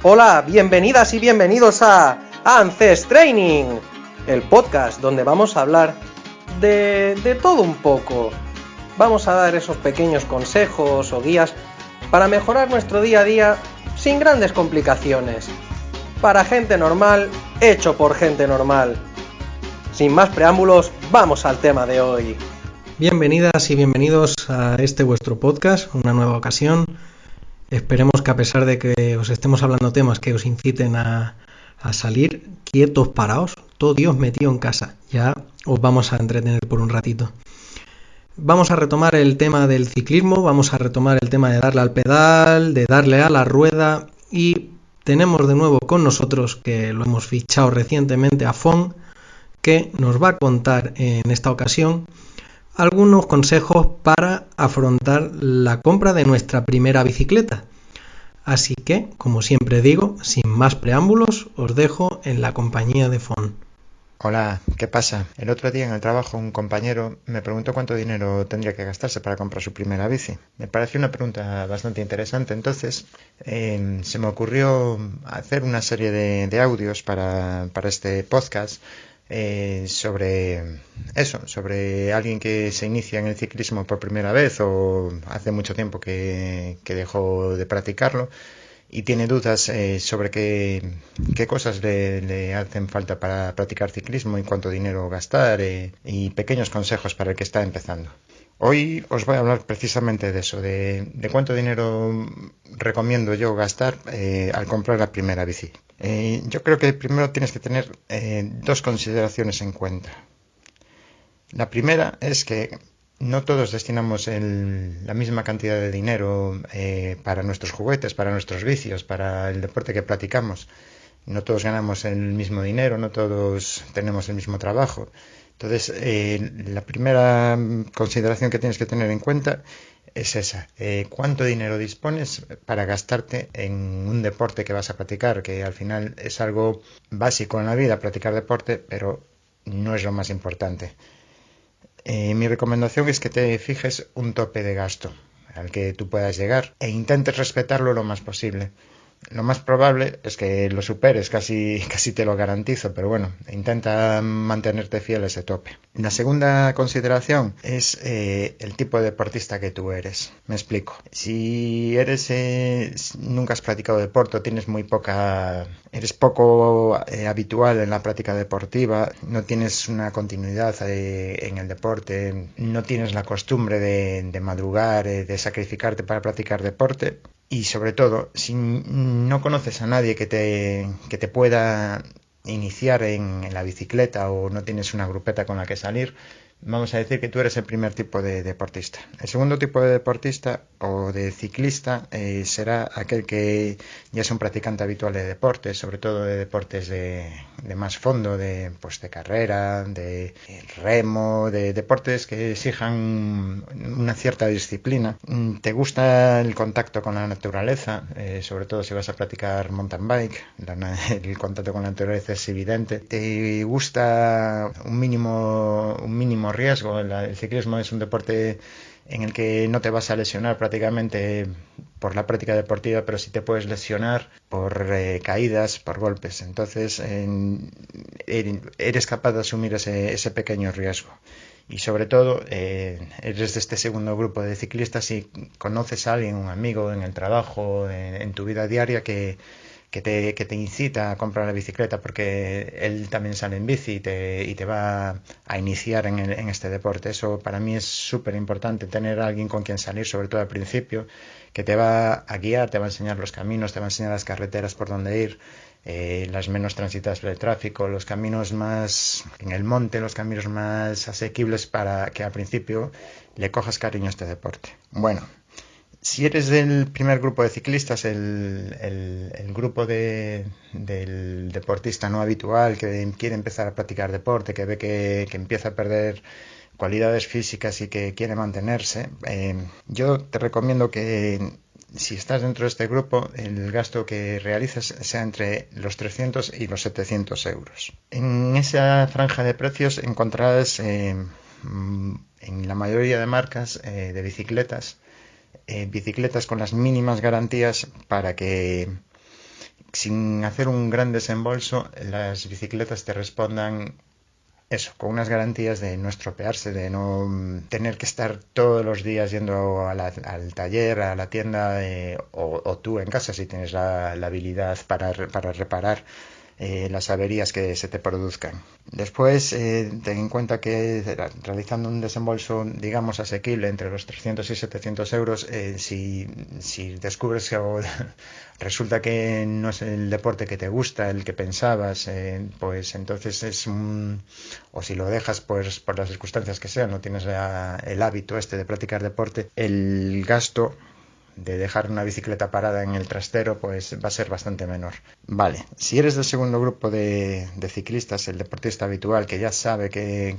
Hola, bienvenidas y bienvenidos a ANCES Training, el podcast donde vamos a hablar de todo un poco. Vamos a dar esos pequeños consejos o guías para mejorar nuestro día a día sin grandes complicaciones. Para gente normal, hecho por gente normal. Sin más preámbulos, vamos al tema de hoy. Bienvenidas y bienvenidos a este vuestro podcast, una nueva ocasión. Esperemos que a pesar de que os estemos hablando temas que os inciten a salir quietos, paraos, todo Dios metido en casa. Ya os vamos a entretener por un ratito. Vamos a retomar el tema del ciclismo, vamos a retomar el tema de darle al pedal, de darle a la rueda, y tenemos de nuevo con nosotros, que lo hemos fichado recientemente, a Fon, que nos va a contar en esta ocasión algunos consejos para afrontar la compra de nuestra primera bicicleta. Así que, como siempre digo, sin más preámbulos, os dejo en la compañía de Fon. Hola, ¿qué pasa? El otro día en el trabajo un compañero me preguntó cuánto dinero tendría que gastarse para comprar su primera bici. Me pareció una pregunta bastante interesante, entonces se me ocurrió hacer una serie de audios para este podcast sobre eso, sobre alguien que se inicia en el ciclismo por primera vez o hace mucho tiempo que dejó de practicarlo y tiene dudas sobre qué cosas le hacen falta para practicar ciclismo y cuánto dinero gastar y pequeños consejos para el que está empezando. Hoy os voy a hablar precisamente de eso, de cuánto dinero recomiendo yo gastar al comprar la primera bici. Yo creo que primero tienes que tener dos consideraciones en cuenta. La primera es que no todos destinamos la misma cantidad de dinero para nuestros juguetes, para nuestros vicios, para el deporte que practicamos. No todos ganamos el mismo dinero, no todos tenemos el mismo trabajo. Entonces, la primera consideración que tienes que tener en cuenta es esa. ¿Cuánto dinero dispones para gastarte en un deporte que vas a practicar? Que al final es algo básico en la vida, practicar deporte, pero no es lo más importante. Mi recomendación es que te fijes un tope de gasto al que tú puedas llegar e intentes respetarlo lo más posible. Lo más probable es que lo superes, casi te lo garantizo, pero bueno, intenta mantenerte fiel a ese tope. La segunda consideración es el tipo de deportista que tú eres. Me explico. Si nunca has practicado deporte, eres poco habitual en la práctica deportiva, no tienes una continuidad en el deporte, no tienes la costumbre de madrugar, de sacrificarte para practicar deporte. Y sobre todo, si no conoces a nadie que te pueda iniciar en la bicicleta o no tienes una grupeta con la que salir, vamos a decir que tú eres el primer tipo de deportista. El segundo tipo de deportista o de ciclista será aquel que ya es un practicante habitual de deportes, sobre todo de deportes de más fondo, de carrera, de remo, de deportes que exijan una cierta disciplina. ¿Te gusta el contacto con la naturaleza? Sobre todo si vas a practicar mountain bike, el contacto con la naturaleza es evidente. ¿Te gusta un mínimo riesgo? El ciclismo es un deporte en el que no te vas a lesionar prácticamente por la práctica deportiva, pero sí te puedes lesionar por caídas, por golpes. Entonces eres capaz de asumir ese pequeño riesgo. Y sobre todo, eres de este segundo grupo de ciclistas si conoces a alguien, un amigo en el trabajo, en tu vida diaria que te incita a comprar la bicicleta porque él también sale en bici y te va a iniciar en este deporte. Eso para mí es súper importante, tener a alguien con quien salir, sobre todo al principio, que te va a guiar, te va a enseñar los caminos, te va a enseñar las carreteras por donde ir, las menos transitadas por el tráfico, los caminos más en el monte, los caminos más asequibles para que al principio le cojas cariño a este deporte. Bueno, si eres del primer grupo de ciclistas, el grupo del deportista no habitual que quiere empezar a practicar deporte, que ve que empieza a perder cualidades físicas y que quiere mantenerse, yo te recomiendo que si estás dentro de este grupo, el gasto que realices sea entre los 300 y los 700 euros. En esa franja de precios encontrarás en la mayoría de marcas de bicicletas con las mínimas garantías para que sin hacer un gran desembolso, las bicicletas te respondan eso, con unas garantías de no estropearse, de no tener que estar todos los días yendo al taller, a la tienda, o tú en casa si tienes la habilidad para reparar las averías que se te produzcan. Después, ten en cuenta que realizando un desembolso, digamos, asequible entre los 300 y 700 euros, si descubres que resulta que no es el deporte que te gusta, el que pensabas, pues entonces o si lo dejas pues por las circunstancias que sean, no tienes el hábito de practicar deporte, el gasto de dejar una bicicleta parada en el trastero pues va a ser bastante menor. Vale, si eres del segundo grupo de ciclistas, el deportista habitual que ya sabe que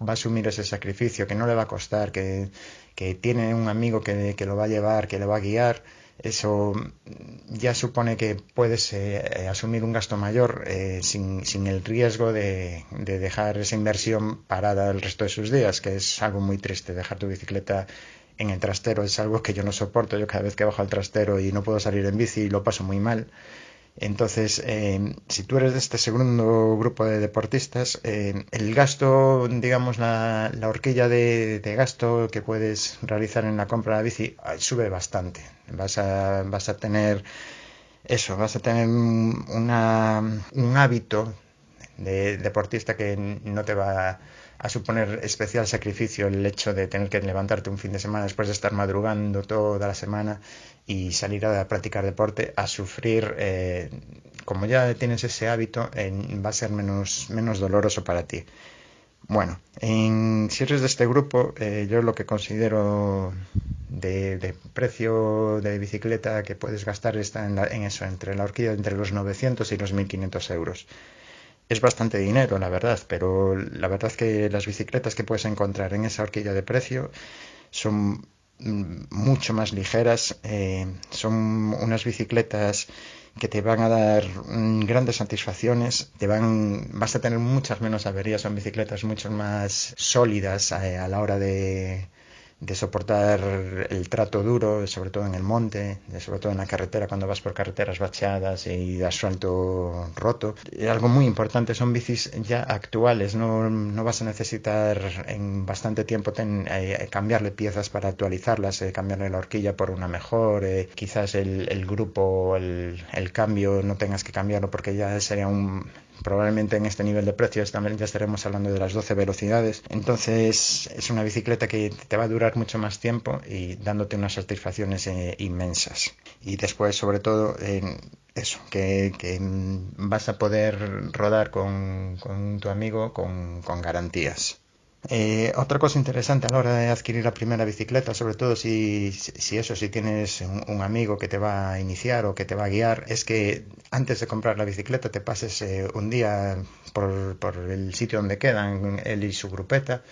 va a asumir ese sacrificio, que no le va a costar, que tiene un amigo que lo va a llevar, que le va a guiar, eso ya supone que puedes asumir un gasto mayor sin el riesgo de dejar esa inversión parada el resto de sus días, que es algo muy triste, dejar tu bicicleta en el trastero es algo que yo no soporto. Yo cada vez que bajo al trastero y no puedo salir en bici lo paso muy mal. Entonces, si tú eres de este segundo grupo de deportistas, el gasto, digamos, la horquilla de gasto que puedes realizar en la compra de la bici sube bastante. Vas a tener eso, vas a tener un hábito de deportista que no te va a suponer especial sacrificio el hecho de tener que levantarte un fin de semana después de estar madrugando toda la semana y salir a practicar deporte, a sufrir, como ya tienes ese hábito, va a ser menos doloroso para ti. Bueno, si eres de este grupo, yo lo que considero de precio de bicicleta que puedes gastar está en eso, entre la horquilla entre los 900 y los 1500 euros. Es bastante dinero, la verdad, pero la verdad es que las bicicletas que puedes encontrar en esa horquilla de precio son mucho más ligeras, son unas bicicletas que te van a dar grandes satisfacciones, vas a tener muchas menos averías, son bicicletas mucho más sólidas a la hora de soportar el trato duro, sobre todo en el monte, sobre todo en la carretera, cuando vas por carreteras bacheadas y de asfalto roto. Algo muy importante, son bicis ya actuales, no vas a necesitar en bastante tiempo cambiarle piezas para actualizarlas, cambiarle la horquilla por una mejor, quizás el grupo, el cambio no tengas que cambiarlo porque ya sería probablemente en este nivel de precios también ya estaremos hablando de las 12 velocidades. Entonces es una bicicleta que te va a durar mucho más tiempo y dándote unas satisfacciones inmensas. Y después, sobre todo, eso, que vas a poder rodar con tu amigo con garantías. Otra cosa interesante a la hora de adquirir la primera bicicleta, sobre todo si tienes un amigo que te va a iniciar o que te va a guiar, es que antes de comprar la bicicleta te pases un día por el sitio donde quedan él y su grupeta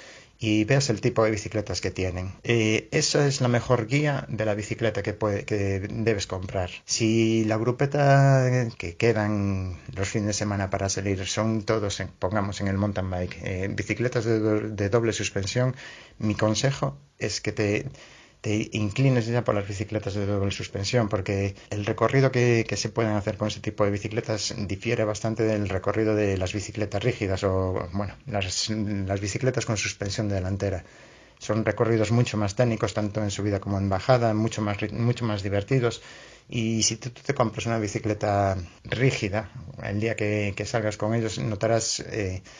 y veas el tipo de bicicletas que tienen. Esa es la mejor guía de la bicicleta que debes comprar. Si la grupeta que quedan los fines de semana para salir son todos, pongamos en el mountain bike, bicicletas de doble suspensión, mi consejo es que te inclines ya por las bicicletas de doble suspensión, porque el recorrido que se pueden hacer con ese tipo de bicicletas difiere bastante del recorrido de las bicicletas rígidas o, bueno, las bicicletas con suspensión delantera. Son recorridos mucho más técnicos, tanto en subida como en bajada, mucho más divertidos. Y si tú te compras una bicicleta rígida, el día que salgas con ellos notarás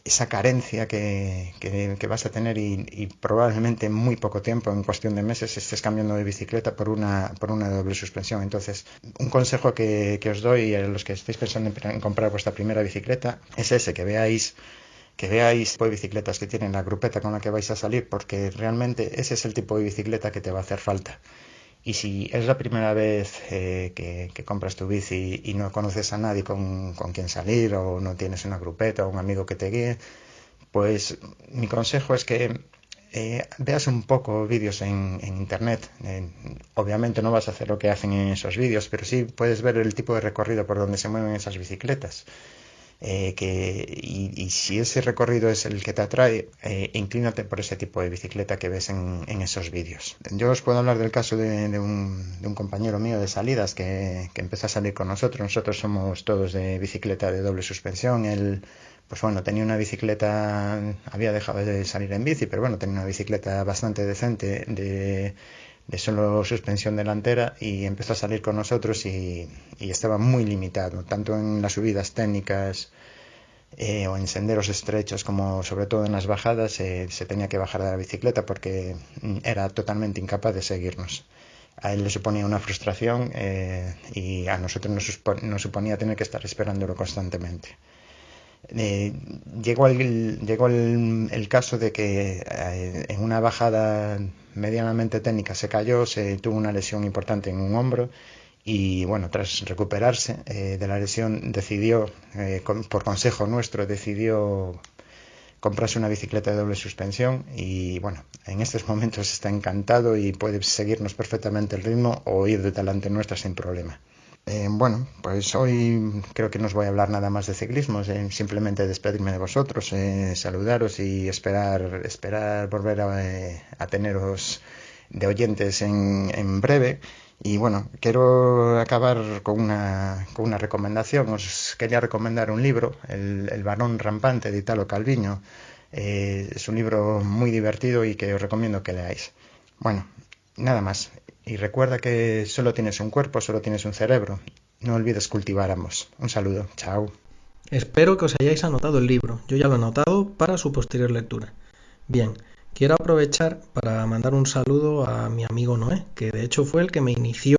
esa carencia que vas a tener y probablemente en muy poco tiempo, en cuestión de meses, estés cambiando de bicicleta por una doble suspensión. Entonces, un consejo que os doy a los que estéis pensando en comprar vuestra primera bicicleta es ese, que veáis el tipo de bicicletas que tienen la grupeta con la que vais a salir, porque realmente ese es el tipo de bicicleta que te va a hacer falta. Y si es la primera vez que compras tu bici y no conoces a nadie con quien salir o no tienes una grupeta o un amigo que te guíe, pues mi consejo es que veas un poco vídeos en internet. Obviamente no vas a hacer lo que hacen en esos vídeos, pero sí puedes ver el tipo de recorrido por donde se mueven esas bicicletas. y si ese recorrido es el que te atrae, inclínate por ese tipo de bicicleta que ves en esos vídeos. Yo os puedo hablar del caso de un compañero mío de salidas que empezó a salir con nosotros. Nosotros somos todos de bicicleta de doble suspensión. Él, pues bueno, tenía una bicicleta, había dejado de salir en bici, pero bueno, tenía una bicicleta bastante decente de solo suspensión delantera, y empezó a salir con nosotros y estaba muy limitado, tanto en las subidas técnicas o en senderos estrechos, como sobre todo en las bajadas. Se tenía que bajar de la bicicleta porque era totalmente incapaz de seguirnos. A él le suponía una frustración, y a nosotros nos suponía tener que estar esperándolo constantemente. Llegó el caso de que en una bajada medianamente técnica se cayó, se tuvo una lesión importante en un hombro, y bueno, tras recuperarse de la lesión, decidió, por consejo nuestro, decidió comprarse una bicicleta de doble suspensión, y bueno, en estos momentos está encantado y puede seguirnos perfectamente el ritmo o ir de delante nuestra sin problema. Bueno, pues hoy creo que no os voy a hablar nada más de ciclismo, simplemente despedirme de vosotros, saludaros y esperar volver a teneros de oyentes en breve. Y bueno, quiero acabar con una recomendación. Os quería recomendar un libro, El varón rampante, de Italo Calvino. Es un libro muy divertido y que os recomiendo que leáis. Bueno, nada más. Y recuerda que solo tienes un cuerpo, solo tienes un cerebro. No olvides cultivar ambos. Un saludo. Chao. Espero que os hayáis anotado el libro. Yo ya lo he anotado para su posterior lectura. Bien, quiero aprovechar para mandar un saludo a mi amigo Noé, que de hecho fue el que me inició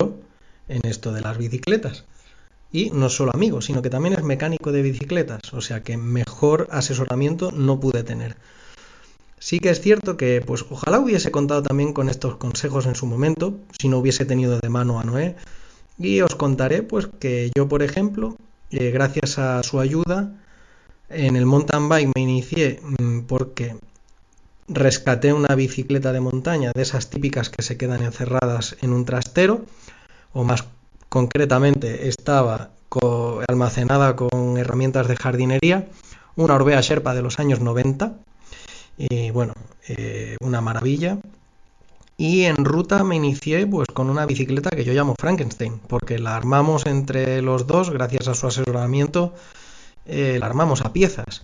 en esto de las bicicletas. Y no solo amigo, sino que también es mecánico de bicicletas, o sea que mejor asesoramiento no pude tener. Sí que es cierto que pues ojalá hubiese contado también con estos consejos en su momento, si no hubiese tenido de mano a Noé, y os contaré pues que yo, por ejemplo, gracias a su ayuda en el mountain bike me inicié porque rescaté una bicicleta de montaña, de esas típicas que se quedan encerradas en un trastero, o más concretamente estaba almacenada con herramientas de jardinería, una Orbea Sherpa de los años 90, y bueno, una maravilla. Y en ruta me inicié pues con una bicicleta que yo llamo Frankenstein, porque la armamos entre los dos, gracias a su asesoramiento, la armamos a piezas.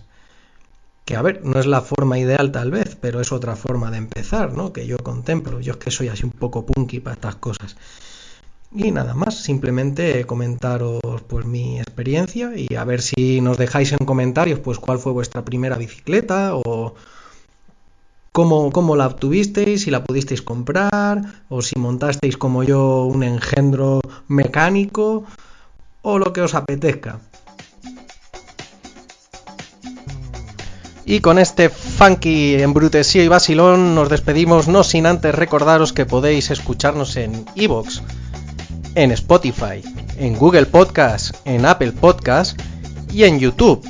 Que a ver, no es la forma ideal tal vez, pero es otra forma de empezar, ¿no? Que yo contemplo. Yo es que soy así un poco punky para estas cosas. Y nada más, simplemente comentaros pues mi experiencia y a ver si nos dejáis en comentarios pues cuál fue vuestra primera bicicleta o cómo la obtuvisteis, si la pudisteis comprar o si montasteis como yo un engendro mecánico o lo que os apetezca. Y con este funky embrutecido y vacilón nos despedimos, no sin antes recordaros que podéis escucharnos en iVoox, en Spotify, en Google Podcast, en Apple Podcast y en YouTube.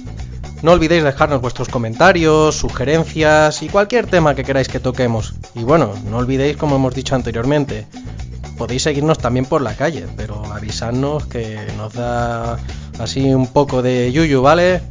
No olvidéis dejarnos vuestros comentarios, sugerencias y cualquier tema que queráis que toquemos. Y bueno, no olvidéis, como hemos dicho anteriormente, podéis seguirnos también por la calle, pero avisadnos que nos da así un poco de yuyu, ¿vale?